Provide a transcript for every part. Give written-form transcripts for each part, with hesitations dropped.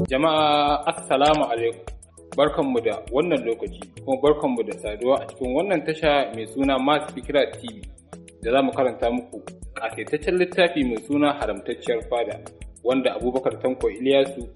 Jama'a assalamu alaikum, barkanmu da wannan lokaci kuma barkanmu da saduwa a cikin wannan tasha mai suna Mass Fikira TV da za mu karanta muku ƙasaitaccen littafi mai suna Haramtacciyar Fada wanda Abubakar Tanko Iliyasu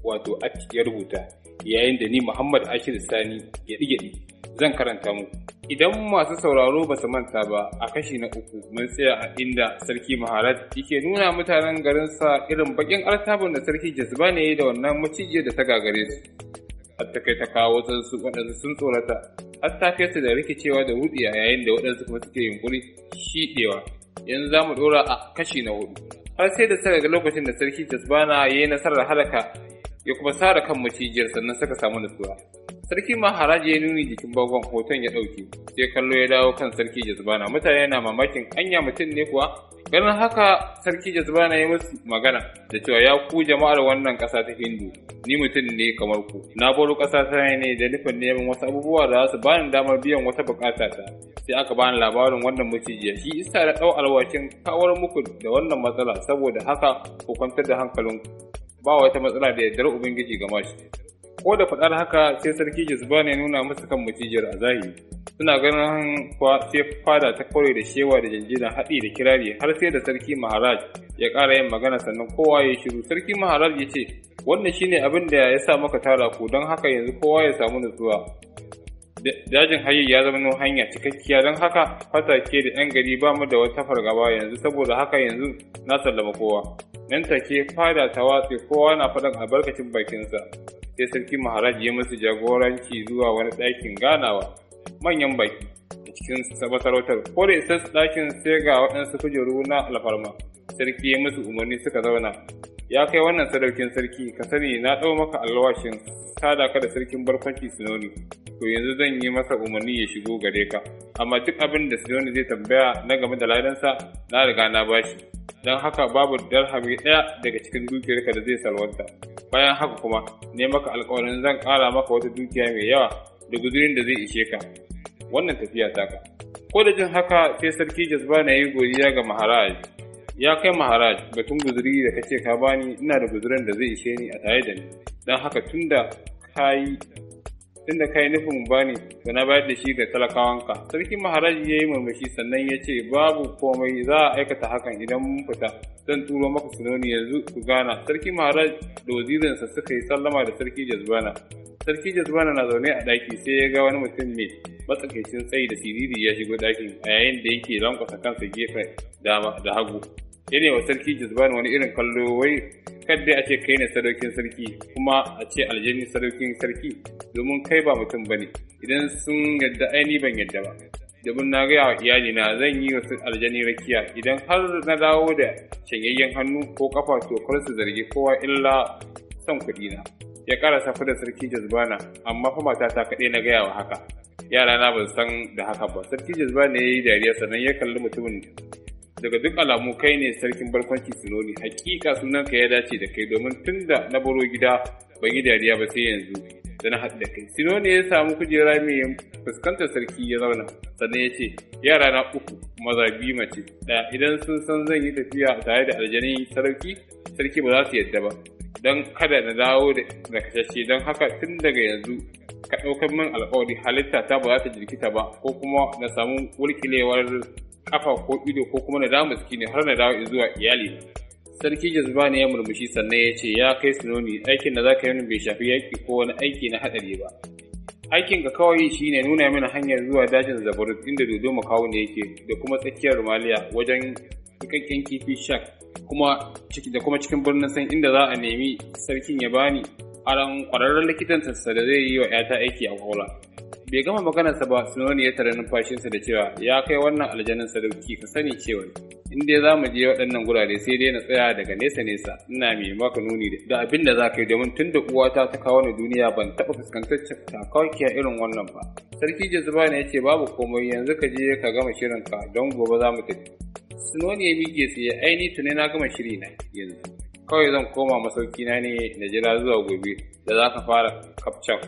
wato Atti ya rubuta, yayin da ni Muhammad Ashir Sani Gyaɗi zan karanta muku. Idan masu sauraro ba su manta ba, a kashi na 3 mun tsaya a inda Sarki Maharaj yake nuna mutanen garinsa irin bakin artabun da Sarki Jazba ne da wannan macijiyar da ta gagare su. Har ta kai ta kawo wasu waɗansu sun tsorata, har ta kai su da rikicewa da wuɗiya yayin da waɗansu kuma suke yunkuri shiɗewa. Yanzu za mu ɗora a kashi na 4. Har sai da suka ga lokacin da Sarki Jazbana ya yi nasarar halaka ya kuma sare kan macijiyar sannan suka samu nutsuwa. Sarki Maharaj ya nuni jikin bangon hoton ya ɗauke, sai kallo ya dawo kan Sarki Jazbana. Mutane na mamakin anya mutum ne kuwa? Ganin haka Sarki Jazbana ya musu magana da cewa ya ku jama'ar wannan ƙasa ta Hindu, ni mutum ne kamar ku. Na baro ƙasa ta ne da nufin neman wasu abubuwa da za su bani damar biyan wata buƙata ta. Sai aka bani labarin wannan macijiya, shi isa da ɗau alwashin kawar muku da wannan matsala, saboda haka ku kwantar da hankalinku. Ba wata matsala da yardar Ubangiji ga mashi. Ko da faɗar haka sai Sarki Jazbana ya nuna musu kan macijiyar a zahiri. Suna ganin kuwa sai fada ta kawai da shewa da janjina haɗi da kirari har sai da Sarki Maharaj ya ƙara yin magana sannan kowa ya shiru. Sarki Maharaj ya ce, wannan shine abin da ya sa maka tara ku, don haka yanzu kowa ya samu nutsuwa. Dajin hayi ya zama hanya cikakkiya, don haka fatake da 'yan gari ba mu da wata fargaba yanzu, saboda haka yanzu na sallama kowa. Nan take fada ta watse, kowa na faɗin albarkacin bakinsa. Sai Sarki Maharaj ya musu jagoranci zuwa wani ɗakin ganawa manyan baki a cikin masarautar. Ko da isa ɗakin sai ga waɗansu kujeru na alfarma. Sarki ya musu umarni suka zauna. Ya kai wannan sadaukin sarki, ka sani na ɗau maka alwashin sada ka da sarkin barkwanci Sinoni. To yanzu zan yi masa umarni ya shigo gare ka, amma duk abin da Sinoni zai tambaya na game da ladansa na riga na bashi. Don haka babu darhami ɗaya daga cikin dukiyarka da zai salwanta. Bayan haka kuma ne maka alƙawarin zan ƙara maka wata dukiya mai yawa da guzurin da zai ishe ka wannan tafiya taka. Ko da jin haka sai Sarki Jazbana ya yi godiya ga Maharaj. Ya kai Maharaj, batun guzuri da kace ka bani, ina da guzurin da zai ishe ni a tare da ni. Don haka tunda kai nufin bani da na bayar da shi ga talakawanka. Sarki Maharaj ya yi murmushi sannan ya ce, babu komai, za a aikata hakan idan mun fita. Zan turo maka Sinoni yanzu ku gana. Sarki Maharaj da wazirinsa suka yi sallama da Sarki Jazbana. Sarki Jazbana na zaune a ɗaki sai ya ga wani mutum mai matsakaicin tsayi da siriri ya shigo ɗakin a yayin da yake lankwasa kansa gefen dama da hagu. Yana wa Sarki Jazbana wani irin kallo, wai kadda a ce kai ne sadaukin sarki kuma a ce aljani sadaukin sarki, domin kai ba mutum bane. Idan sun yadda aini ban yadda ba, domin na gaya wa iyalina zan yi wasu aljani rakiya, idan har na dawo da shanyayyen hannu ko kafa to kar su zargi kowa illa son kuɗi na. Ya ƙara safi da Sarki Jazbana, amma fa matata kaɗai na gaya wa haka, yara na ban san da haka ba. Sarki Jazbana ya yi dariya sannan ya kalli mutumin. Daga duk alamu kai ne sarkin barkwanci Sinoni, hakika sunanka ya dace da kai, domin tun da na baro gida ban yi dariya ba sai yanzu da na haɗu da kai. Sinoni ya samu kujera mai fuskantar sarki ya zauna, sannan ya ce, yara na 3 maza 2 mace ɗaya, idan sun san zan yi tafiya tare da aljani sarki ba za su yadda ba, don kada na dawo da kashashe. Don haka tun daga yanzu ka ɗaukar min alƙawari halitta ta ba za ta jirkita ba, ko kuma na samu wulkilewar kafa ko ido ko kuma na dawo miskini har na dawo zuwa iyali. Sarki Jazbana ya murmushi sannan ya ce, ya kai Sinoni, aikin da za ka yi bai shafi yaƙi ko wani aiki na haɗari ba. Aikin ka kawai shi ne nuna mini hanyar zuwa dajin Zabarut inda dodo makawo ne yake, da kuma tsakiyar Rumaliya wajen cikakken kifi shak, da kuma cikin birnin San inda za a nemi sarkin ya bani aron ƙwararren likitan sassa da zai yi wa 'yata aiki a Kola. Bai gama maganarsa ba, Sinoni ya tare numfashinsa da cewa, ya kai wannan aljanin sadauki, ka sani cewa in dai za mu je waɗannan gurare sai dai na tsaya daga nesa ina mai maka nuni da abin da za ka yi, domin tun da uwata ta kawo ni duniya ban taɓa fuskantar takawkiya irin wannan ba. Sarki Jazbana ya ce, babu komai, yanzu ka je ka gama shirinka don gobe za mu tafi. Sinoni ya miƙe tsaye, aini tuni na gama shiri na yanzu. Kawai zan koma masaukina ne na jira zuwa gobe da za ka fara kafcan.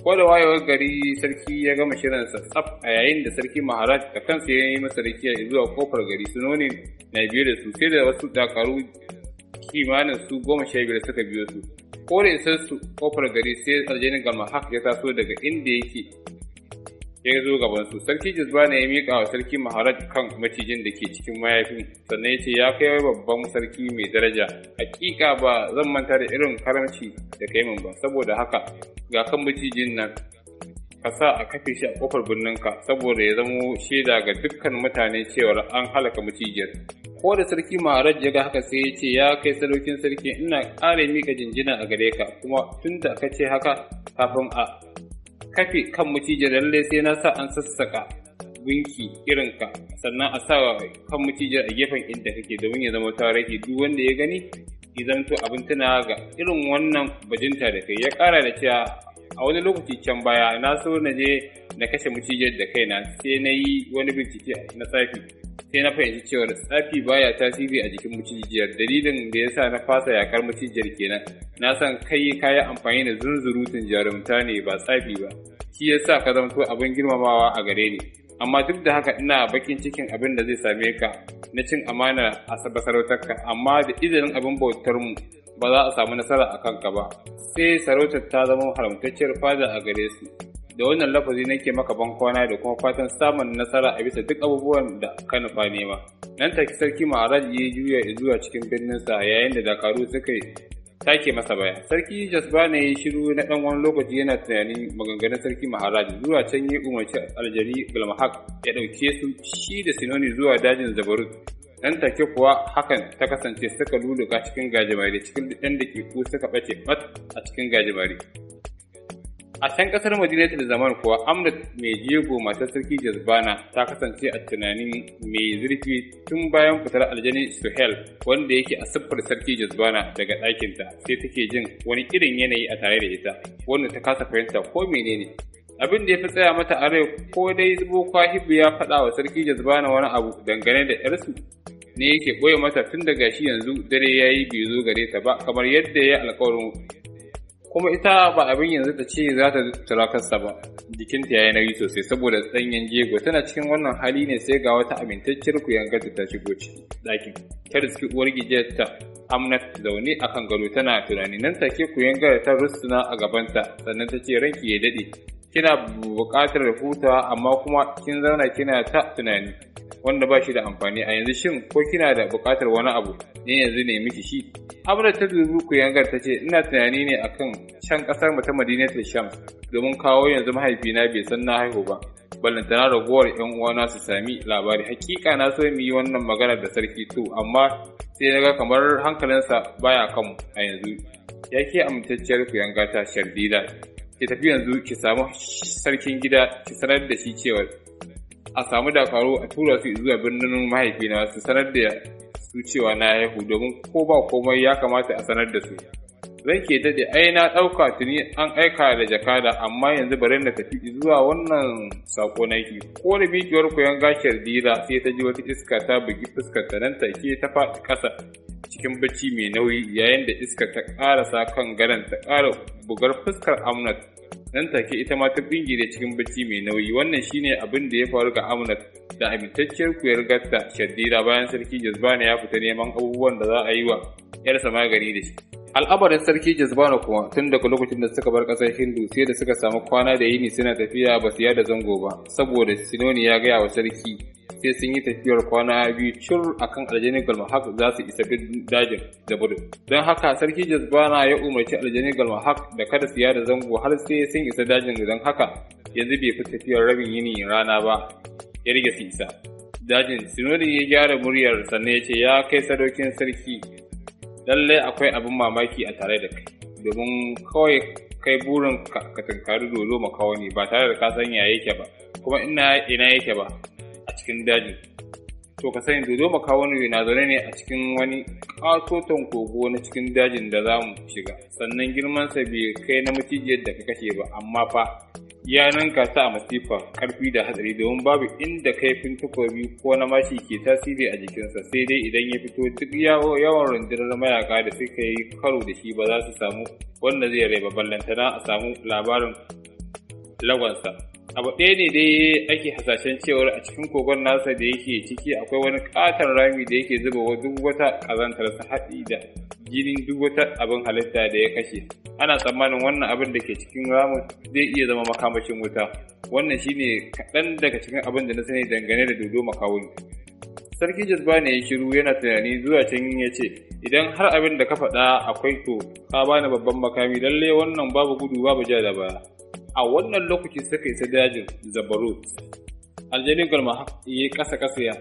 Ko da wayewar gari sarki ya gama shirinsa tsaf, a yayin da Sarki Maharaj da kansa ya yi masa rakiya zuwa kofar gari. Sinoni na biye da su, sai da wasu dakaru kimanin su 15 suka biyo su. Ko da isar su kofar gari sai aljanin Galmahak ya taso daga inda yake ya zo gaban su. Sarki Jazbana ya miƙa wa sarki Maharaj kan macijin da ke cikin mayafin, sannan ya ce ya kai babban sarki mai daraja, hakika ba zan manta da irin karamci da kai min ba, saboda haka ga kan macijin nan ka sa a kafe shi a kofar birninka saboda ya zamo shaida ga dukkan mutane cewar an halaka macijiyar. Ko da sarki Maharaj ya ga haka sai ya ce ya kai sadaukin sarki, ina ƙara mika jinjina a gare ka, kuma tun da ka ce haka kafin a kafe kan macijiyar lalle sai na sa an sassaka gunki irinka, sannan a sa kan macijiyar a gefen inda kake domin ya zama tarihi duk wanda ya gani ya zanto abin tuna ga irin wannan bajinta da kai. Ya ƙara da cewa a wani lokaci can baya na so na je na kashe macijiyar da kaina, sai na yi wani bincike na tsafi, sai na fahimci cewar tsafi baya tasiri a jikin macijiyar. Dalilin da ya sa na fasa yakar macijiyar kenan. Na san kai kayi amfani da zunzurutun jarumta ne ba tsafi ba, shi ya sa ka zamto abin girmamawa a gare ni. Amma duk da haka ina bakin cikin abin da zai same ka na cin amana a sarautarka, amma da izinin abin bautar mu ba za a samu nasara a kanka ba, sai sarautar ta zama haramtacciyar fada a gare su. Da wannan lafazi nake maka bankwana da kuma fatan samun nasara a bisa duk abubuwan da ka nufa nema. Nan take sarki Maharaj ya juya zuwa cikin birninsa yayin da dakaru suka take masa baya. Sarki Jazbana ya yi shiru na ɗan wani lokaci yana tunanin maganganun sarki Maharaj. Zuwa can ya umarci aljani Galmahak ya ɗauke su shi da Sinoni zuwa dajin Zabarut. Nan take kuwa hakan ta kasance, suka luluka cikin gajimare, cikin ɗan daƙiƙu suka ɓace ɓat a cikin gajimare. A can ƙasar Madinatul Zaman kuwa Amnat mai jego matar sarki Jazbana ta kasance a tunanin mai zurfi tun bayan fitar aljani Suhail wanda yake a siffar sarki Jazbana daga ɗakinta, sai take jin wani irin yanayi a tare da ita wanda ta kasa fahimta ko menene. Abin da ya fi tsaya mata a rai ko dai Boka Hibbu ya faɗa wa sarki Jazbana wani abu dangane da ‘yarsu ne yake ɓoye mata tun daga shi yanzu dare ya yi bai zo gare ta ba kamar yadda ya alƙawarin, kuma ita ba abin yanzu ta ce za ta tura kansa ba. Jikinta ya yi nauyi sosai saboda tsanyen jego. Tana cikin wannan hali ne sai ga wata amintacciyar kuyangarta ta shigo cikin ɗakin. Ta riski uwar gijiyarta Amnat zaune a kan gado tana tunani. Nan take kuyangar ta rusuna a gabanta sannan ta ce ranki ya daɗe, kina buƙatar hutawa amma kuma kin zauna kina ta tunani wanda ba shi da amfani a yanzu, shin ko kina da buƙatar wani abu ne yanzu ne miki shi? Amna ta dubi kuyangar ta ce ina tunani ne akan can ƙasar mu ta Madinatul Shams, domin kawo yanzu mahaifina bai san na haihu ba, ballantana ragowar ƴan uwana su sami labari. Hakika na so mu yi wannan magana da sarki to, amma sai na ga kamar hankalinsa baya kanmu a yanzu. Ya ke amintacciyar kuyanga ta Shardida, ki tafi yanzu ki samu sarkin gida ki sanar da shi cewa a samu dakaru a tura su zuwa birnin mahaifina su sanar da su cewa na haihu, domin ko ba komai ya kamata a sanar da su. Zan ke daɗe ai na ɗauka tuni an aika da jakada, amma yanzu bari na tafi zuwa wannan sako naki. Ko da bikiyar koyon gashiyar dila sai ta ji wata iska ta bugi fuskar ta, nan take ta faɗi ƙasa cikin bacci mai nauyi, yayin da iska ta ƙarasa kan gadon ta ƙara bugar fuskar Amnat. Nan take ita ma ta bingire cikin bacci mai nauyi. Wannan shine abin da ya faru ga Amnat da amintacciyar kuyar gatta Shaddira bayan sarki Jazbana ya fita neman abubuwan da za a yi wa ‘yarsa magani da shi. Al'amarin sarki Jazbana kuma tun daga lokacin da suka bar ƙasar Hindu sai da suka samu kwana da yini suna tafiya ba su yada zango ba, saboda Sinoni ya gaya wa sarki sai sun yi tafiyar kwana biyu cur akan aljani Galmahak za su isa dajin Zabarut. Don haka sarki Jazbana ya umarci aljani Galmahak da kada su yada zango har sai sun isa dajin, don haka yanzu bai fi tafiyar rabin yini rana ba ya rage su isa dajin. Sinoni ya gyara muryar sannan ya ce ya kai sadaukin sarki, lallai akwai abin mamaki a tare da kai, domin kawai kai burin ka tunkari dolo makawo ne ba tare da ka san ya yake ba kuma ina yake ba a cikin dajin. To ka sani dodo makawo ne na zaune ne a cikin wani katoton kogo na cikin dajin da za mu shiga, sannan girmansa bai kai na macijiyar da ka kashe ba, amma fa ya ninka ta a masifa karfi da hatsari, domin babu inda kaifin takobi ko na mashi ke tasiri a jikinsa, sai dai idan ya fito duk yawan rundunar mayaka da suka yi karo da shi ba za su samu wanda zai rai ba, ballantana a samu labarin lagonsa. Abu ɗaya ne dai ake hasashen cewar a cikin kogon nasa da yake ciki akwai wani ƙaton rami da yake zuba duk wata ƙazantarsa haɗi da jinin duk wata abin halitta da ya kashe. Ana tsammanin wannan abin da ke cikin ramin zai iya zama makamashin wuta. Wannan shine kaɗan daga cikin abin da na sani dangane da dodo makawuni. Sarki Jazbana ya shiru yana tunani zuwa can ya ce, idan har abin da ka faɗa akwai to ka bani babban makami, lalle wannan babu gudu babu ja da baya. A wannan lokaci suka isa dajin Zabarut. Aljani Galma ya kasa ya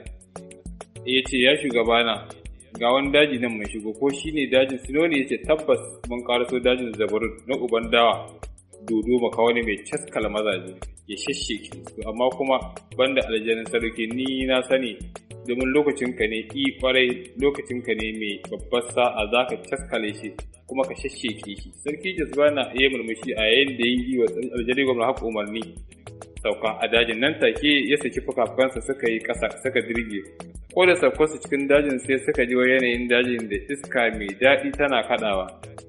ce, ya shugabana, ga wani daji nan mai shigo, ko shi ne dajin Sinoni? Ya ce, tabbas mun karaso dajin Zabarut na uban dawa, dodo makawani mai caskala mazaje ya shashsheke su, amma kuma banda aljanin sarki ni na sani, domin lokacinka ne kwarai lokacinka ne mai babbar sa'a za ka caskale shi kuma ka shashsheke shi. Sarki Jazbana ya murmushi a yayin da yi wa aljani gwamna haka umarni sauka a dajin. Nan take ya saki fukafukansa suka yi ƙasa suka dirge. Ko da saukarsu cikin dajin sai suka ji yanayin dajin da iska mai daɗi tana kaɗawa.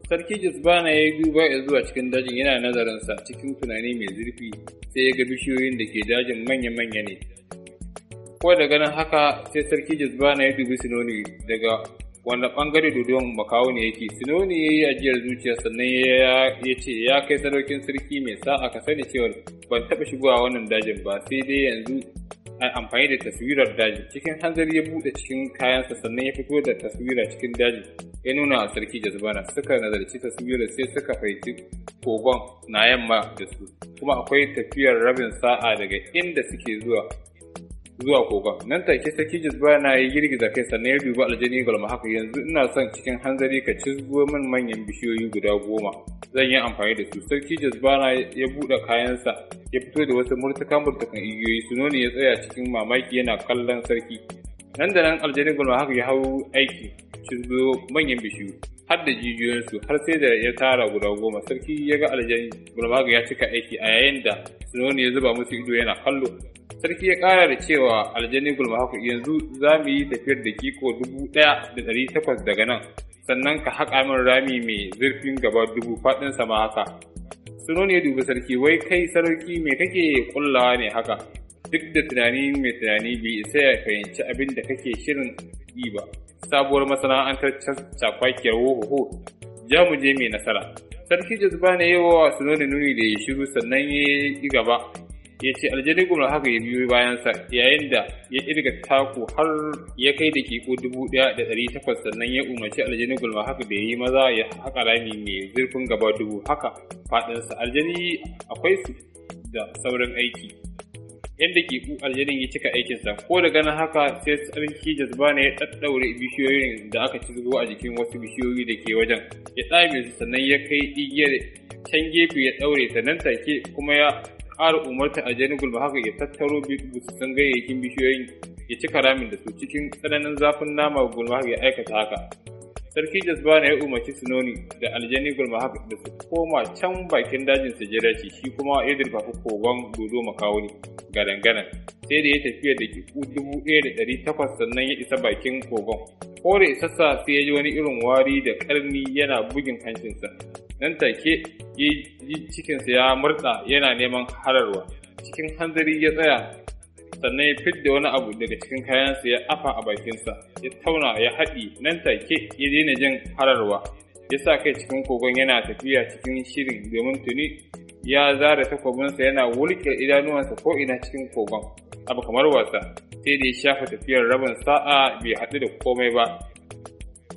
Sarki Jazbana ya yi duba ya zuwa cikin dajin yana nazarinsa cikin tunani mai zurfi, sai ya ga bishiyoyin da ke dajin manya-manya ne. Ko da ganin haka sai Sarki Jazbana ya dubi Sinoni daga wanda ɓangare dodon makawuni yake. Sinoni ya yi ajiyar zuciya sannan ya ce, ya kai sadaukin sarki mai sa'a, ka sani cewa ban taɓa shigowa wannan dajin ba, sai dai yanzu a amfani da taswirar daji. Cikin hanzari ya buɗe cikin kayansa sannan ya fito da taswira cikin daji ya nuna wa Sarki Jazbana. Suka nazarci taswirar sai suka fahimci kogon na yamma da su, kuma akwai tafiyar rabin sa'a daga inda suke zuwa kogon. Nan take Sarki Jazbana ya girgiza kai sannan ya dubi aljani Galma haka, yanzu ina son cikin hanzari ka cizgo min manyan bishiyoyi guda 10, zan yi amfani da su. Sarki Jazbana ya buɗe kayansa ya fito da wasu murtukan igiyoyi. Sinoni ya tsaya cikin mamaki yana kallon sarki. Nan da nan aljani Galma haka ya hau aiki cizgo manyan bishiyu har da jijiyoyinsu, har sai da ya tara guda 10. Sarki ya ga aljani Galma haka ya cika aiki a yayin da Sinoni ya zuba musu ido yana kallo. Sarki ya ƙara da cewa aljani Galma haka, yanzu za mu yi tafiyar dakiko 1,800 daga nan, sannan ka haƙa min rami mai zurfin gaba 1000 faɗinsa ma haka. Sinoni ya dubi sarki, wai kai sarki me kake kullawa ne haka? Duk da tunani mai tunani bai isa ya fahimci abin da kake shirin yi ba. Sabuwar masana'antar cakwakiyar wohoho, ja mu je mai nasara. Sarki Jazbana ya yi wa Sinoni nuni da ya shiru sannan ya yi gaba. Ya ce aljani Galma haka ya biyo bayansa yayin da ya irga taku har ya kai da kiko 1,800 sannan ya umarci aljani Galma haka da ya yi maza ya haƙa rami mai zurfin gaba 1000 haka faɗinsa. Aljani akwai su da sauran aiki. Yadda kiku aljanin ya cika aikinsa, ko da ganin haka sai Sarki Jazbana ya ɗaɗɗaure bishiyoyin da aka cizgo a jikin wasu bishiyoyi da ke wajen, ya ɗame su sannan ya kai igiyar can gefe ya ɗaure ta. Nan take kuma ya ƙara umarta aljani Galma haka ya tattaro busassun gayyakin bishiyoyin ya cika ramin da su. Cikin tsananin zafin nama Galma haka ya aikata haka. Sarki Jazbana ya umarci Sinoni da aljani Galma haka da su koma can bakin dajin su jira shi kuma ya durfafi kogon dodo makawuni gadan-gadan. Sai da ya tafiya da kiku 1,800 sannan ya isa bakin kogon. Ko da isassa sai ya ji wani irin wari da ƙarni yana bugin hancinsa. Nan take ya cikinsa ya murɗa yana neman hararwa. Cikin hanzari ya tsaya sannan ya fidda wani abu daga cikin kayansa ya afa a bakinsa, ya tauna ya haɗi. Nan take ya daina jin hararwa, ya sa kai cikin kogon yana tafiya cikin shirin, domin tuni ya zara takwabinsa yana wulƙe idanuwansa ko ina cikin kogon abu kamar wasa. Sai da ya shafa tafiyar rabin sa'a bai haɗu da komai ba.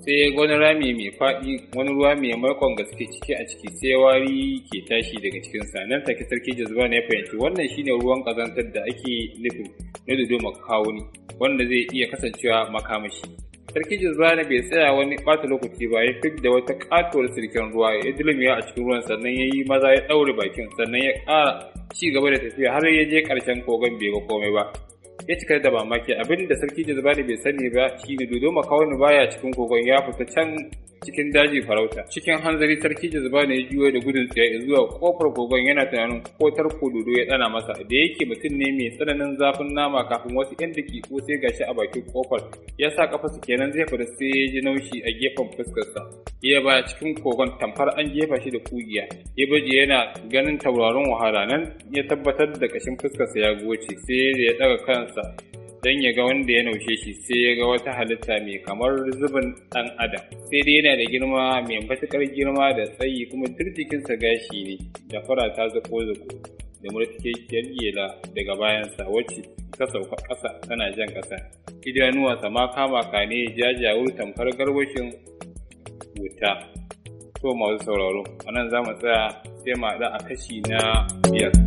Sai wani rami mai faɗi, wani ruwa mai maikon gaske ciki a ciki, sai wari ke tashi daga cikinsa. Nan take Sarki Jazbana ya fahimci wannan shine ruwan ƙazantar da ake nufin na dodo makawuni, wanda zai iya kasancewa makamashi. Sarki Jazbana bai tsaya wani ɓata lokaci ba, ya fidda wata ƙatuwar sirken ruwa ya dulmiya a cikin ruwan sannan ya yi maza ya ɗaure bakin, sannan ya ƙara ci gaba da tafiya har ya je ƙarshen kogon bai ga komai ba. Ya cika da mamaki. Abin da Sarki Jazbana bai sani ba shi ne dodo makawuni baya cikin kogon, ya fita can cikin daji farauta. Cikin hanzari sarki Jazbani ya juyo da gudun tsiya zuwa kofar kogon yana tunanin ko tarko dodo ya dana masa, da yake mutum ne mai tsananin zafin nama. Kafin wasu 'yan dakiku sai gashi a bakin kofar ya sa kafarsa kenan zai fita sai ya ji naushi a gefen fuskarsa. Ya baya cikin kogon tamfar an jefa shi da kugiya. Ya baje yana ganin tauraron wahala, nan ya tabbatar da kashin fuskarsa ya goce, sai da ya daga kansa dan ya ga wanda ya naushe shi, sai ya ga wata halitta mai kamar zubin ɗan adam, sai dai yana da girma, mai matuƙar girma da tsayi, kuma duk jikinsa gashi ne da farata zako-zako da murtikekiyar yela daga bayansa wacce ta sauka ƙasa tana jan ƙasa. Idanuwansa ma kama ne jajawur tamkar garwashin wuta. To masu sauraro, a nan za mu tsaya sai mu haɗu a kashi na 5.